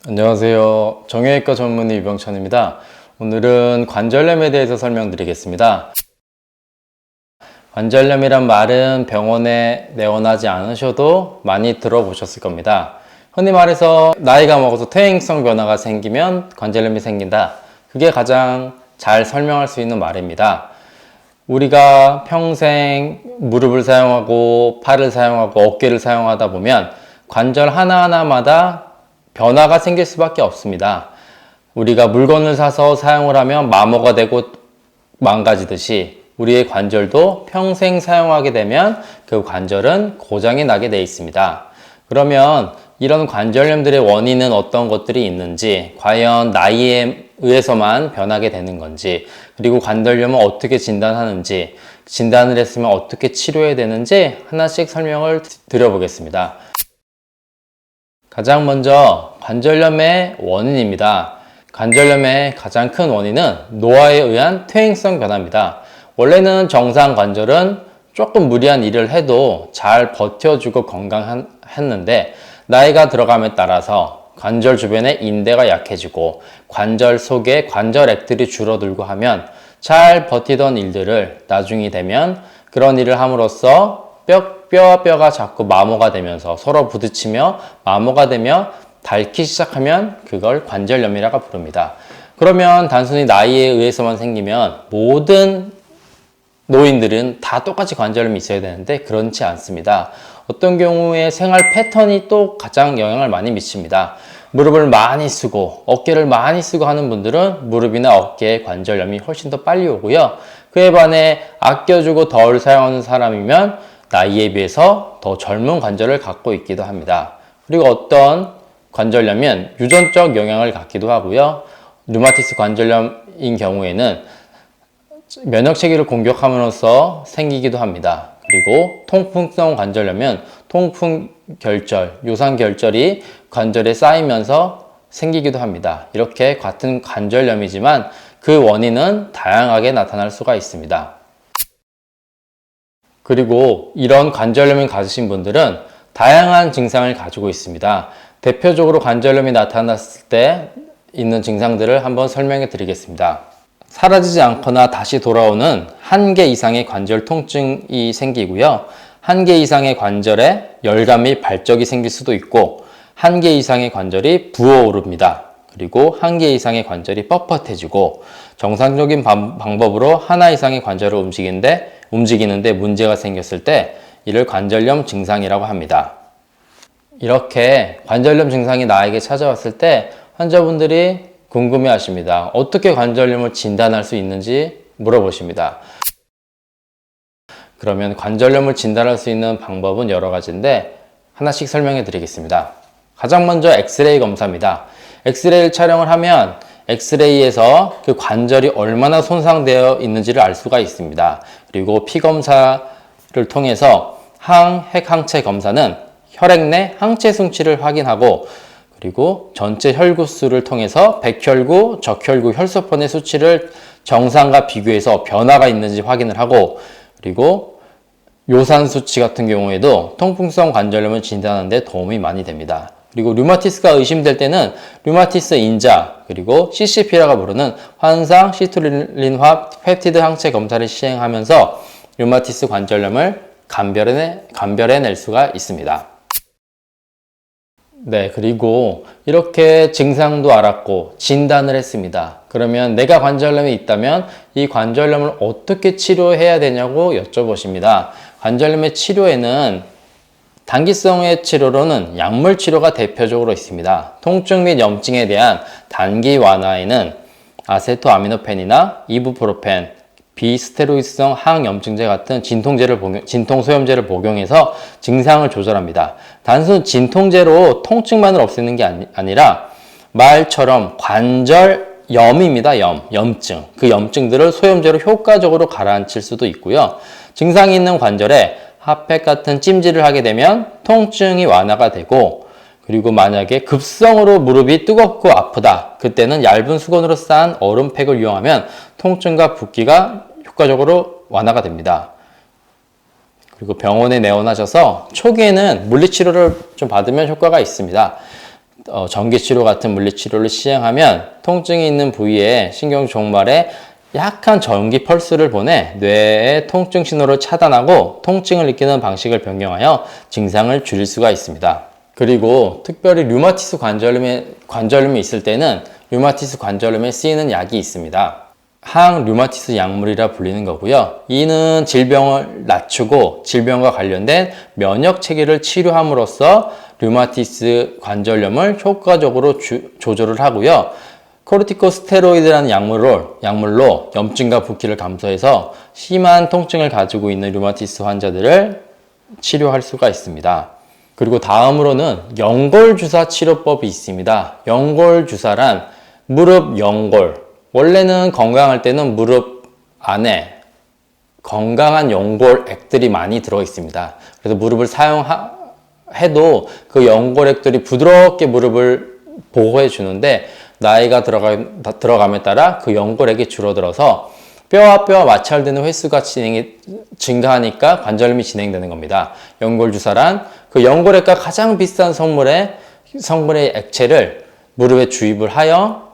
안녕하세요. 정형외과 전문의 유병찬입니다. 오늘은 관절염에 대해서 설명드리겠습니다. 관절염이란 말은 병원에 내원하지 않으셔도 많이 들어보셨을 겁니다. 흔히 말해서 나이가 먹어서 퇴행성 변화가 생기면 관절염이 생긴다. 그게 가장 잘 설명할 수 있는 말입니다. 우리가 평생 무릎을 사용하고 팔을 사용하고 어깨를 사용하다 보면 관절 하나하나마다 변화가 생길 수밖에 없습니다. 우리가 물건을 사서 사용을 하면 마모가 되고 망가지듯이 우리의 관절도 평생 사용하게 되면 그 관절은 고장이 나게 되어 있습니다. 그러면 이런 관절염들의 원인은 어떤 것들이 있는지, 과연 나이에 의해서만 변하게 되는 건지, 그리고 관절염은 어떻게 진단하는지, 진단을 했으면 어떻게 치료해야 되는지 하나씩 설명을 드려보겠습니다. 가장 먼저 관절염의 원인입니다. 관절염의 가장 큰 원인은 노화에 의한 퇴행성 변화입니다. 원래는 정상 관절은 조금 무리한 일을 해도 잘 버텨주고 건강했는데 나이가 들어감에 따라서 관절 주변에 인대가 약해지고 관절 속에 관절액들이 줄어들고 하면 잘 버티던 일들을 나중이 되면 그런 일을 함으로써 뼈와 뼈가 자꾸 마모가 되면서 서로 부딪히며 마모가 되며 닳기 시작하면 그걸 관절염이라고 부릅니다. 그러면 단순히 나이에 의해서만 생기면 모든 노인들은 다 똑같이 관절염이 있어야 되는데 그렇지 않습니다. 어떤 경우에 생활 패턴이 또 가장 영향을 많이 미칩니다. 무릎을 많이 쓰고 어깨를 많이 쓰고 하는 분들은 무릎이나 어깨에 관절염이 훨씬 더 빨리 오고요. 그에 반해 아껴주고 덜 사용하는 사람이면 나이에 비해서 더 젊은 관절을 갖고 있기도 합니다. 그리고 어떤 관절염은 유전적 영향을 갖기도 하고요. 류마티스 관절염인 경우에는 면역체계를 공격함으로써 생기기도 합니다. 그리고 통풍성 관절염은 통풍결절, 요산결절이 관절에 쌓이면서 생기기도 합니다. 이렇게 같은 관절염이지만 그 원인은 다양하게 나타날 수가 있습니다. 그리고 이런 관절염을 가지신 분들은 다양한 증상을 가지고 있습니다. 대표적으로 관절염이 나타났을 때 있는 증상들을 한번 설명해 드리겠습니다. 사라지지 않거나 다시 돌아오는 1개 이상의 관절 통증이 생기고요. 1개 이상의 관절에 열감 및 발적이 생길 수도 있고 1개 이상의 관절이 부어오릅니다. 그리고 1개 이상의 관절이 뻣뻣해지고 정상적인 방법으로 하나 이상의 관절을 움직이는데 문제가 생겼을 때 이를 관절염 증상이라고 합니다. 이렇게 관절염 증상이 나에게 찾아왔을 때 환자분들이 궁금해 하십니다. 어떻게 관절염을 진단할 수 있는지 물어보십니다. 그러면 관절염을 진단할 수 있는 방법은 여러 가지인데 하나씩 설명해 드리겠습니다. 가장 먼저 엑스레이 검사입니다. 엑스레이를 촬영을 하면 엑스레이에서 그 관절이 얼마나 손상되어 있는지를 알 수가 있습니다. 그리고 피 검사를 통해서 핵항체 검사는 혈액 내 항체 수치를 확인하고 그리고 전체 혈구수를 통해서 백혈구, 적혈구, 혈소판의 수치를 정상과 비교해서 변화가 있는지 확인을 하고 그리고 요산 수치 같은 경우에도 통풍성 관절염을 진단하는 데 도움이 많이 됩니다. 그리고 류마티스가 의심될 때는 류마티스 인자 그리고 CCP라고 부르는 환상 시트룰린화 펩티드 항체 검사를 시행하면서 류마티스 관절염을 감별해낼 수가 있습니다. 네, 그리고 이렇게 증상도 알았고 진단을 했습니다. 그러면 내가 관절염이 있다면 이 관절염을 어떻게 치료해야 되냐고 여쭤보십니다. 관절염의 치료에는 단기성의 치료로는 약물 치료가 대표적으로 있습니다. 통증 및 염증에 대한 단기 완화에는 아세토아미노펜이나 이부프로펜, 비스테로이드성 항염증제 같은 진통소염제를 복용해서 증상을 조절합니다. 단순 진통제로 통증만을 없애는 게 아니라 말처럼 관절염입니다. 염증. 그 염증들을 소염제로 효과적으로 가라앉힐 수도 있고요. 증상이 있는 관절에 핫팩 같은 찜질을 하게 되면 통증이 완화가 되고 그리고 만약에 급성으로 무릎이 뜨겁고 아프다. 그때는 얇은 수건으로 싼 얼음팩을 이용하면 통증과 붓기가 효과적으로 완화가 됩니다. 그리고 병원에 내원하셔서 초기에는 물리치료를 좀 받으면 효과가 있습니다. 전기치료 같은 물리치료를 시행하면 통증이 있는 부위에 신경 종말에 약한 전기 펄스를 보내 뇌의 통증 신호를 차단하고 통증을 느끼는 방식을 변경하여 증상을 줄일 수가 있습니다. 그리고 특별히 류마티스 관절염이 있을 때는 류마티스 관절염에 쓰이는 약이 있습니다. 항류마티스 약물이라 불리는 거고요. 이는 질병을 낮추고 질병과 관련된 면역 체계를 치료함으로써 류마티스 관절염을 효과적으로 조절을 하고요. 코르티코스테로이드라는 약물로 염증과 붓기를 감소해서 심한 통증을 가지고 있는 류마티스 환자들을 치료할 수가 있습니다. 그리고 다음으로는 연골주사 치료법이 있습니다. 연골주사란 무릎 연골, 원래는 건강할 때는 무릎 안에 건강한 연골액들이 많이 들어 있습니다. 그래서 무릎을 사용해도 그 연골액들이 부드럽게 무릎을 보호해 주는데 나이가 들어감에 따라 그 연골액이 줄어들어서 뼈와 마찰되는 횟수가 증가하니까 관절염이 진행되는 겁니다. 연골주사란 그 연골액과 가장 비슷한 성분의 액체를 무릎에 주입을 하여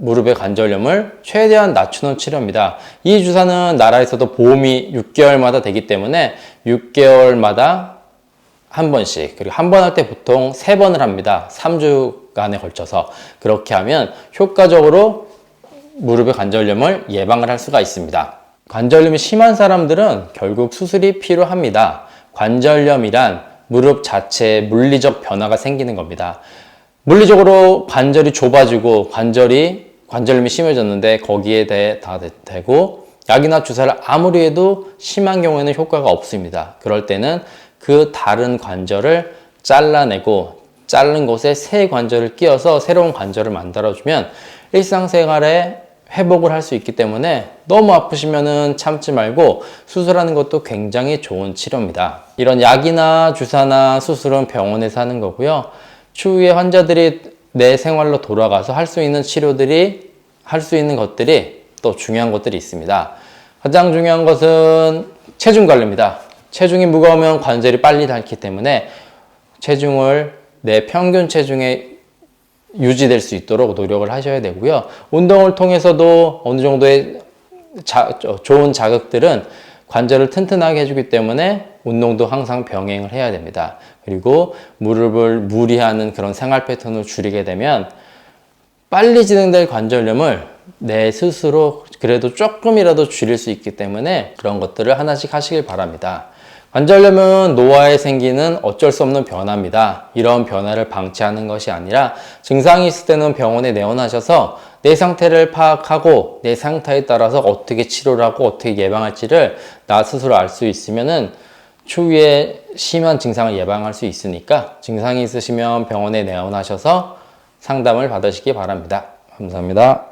무릎의 관절염을 최대한 낮추는 치료입니다. 이 주사는 나라에서도 보험이 6개월마다 되기 때문에 6개월마다 한 번씩, 그리고 한 번 할 때 보통 3번을 합니다. 3주간에 걸쳐서. 그렇게 하면 효과적으로 무릎의 관절염을 예방을 할 수가 있습니다. 관절염이 심한 사람들은 결국 수술이 필요합니다. 관절염이란 무릎 자체에 물리적 변화가 생기는 겁니다. 물리적으로 관절이 좁아지고 관절염이 심해졌는데 거기에 대해 다 되고 약이나 주사를 아무리 해도 심한 경우에는 효과가 없습니다. 그럴 때는 그 다른 관절을 잘라내고 자른 곳에 새 관절을 끼워서 새로운 관절을 만들어주면 일상생활에 회복을 할 수 있기 때문에 너무 아프시면은 참지 말고 수술하는 것도 굉장히 좋은 치료입니다. 이런 약이나 주사나 수술은 병원에서 하는 거고요. 추후에 환자들이 내 생활로 돌아가서 할 수 있는 치료들이, 할 수 있는 것들이 또 중요한 것들이 있습니다. 가장 중요한 것은 체중 관리입니다. 체중이 무거우면 관절이 빨리 닳기 때문에 체중을 내 평균 체중에 유지될 수 있도록 노력을 하셔야 되고요. 운동을 통해서도 어느 정도의 좋은 자극들은 관절을 튼튼하게 해주기 때문에 운동도 항상 병행을 해야 됩니다. 그리고 무릎을 무리하는 그런 생활 패턴을 줄이게 되면 빨리 진행될 관절염을 내 스스로 그래도 조금이라도 줄일 수 있기 때문에 그런 것들을 하나씩 하시길 바랍니다. 관절염은 노화에 생기는 어쩔 수 없는 변화입니다. 이런 변화를 방치하는 것이 아니라 증상이 있을 때는 병원에 내원하셔서 내 상태를 파악하고 내 상태에 따라서 어떻게 치료를 하고 어떻게 예방할지를 나 스스로 알 수 있으면은 추후에 심한 증상을 예방할 수 있으니까 증상이 있으시면 병원에 내원하셔서 상담을 받으시기 바랍니다. 감사합니다.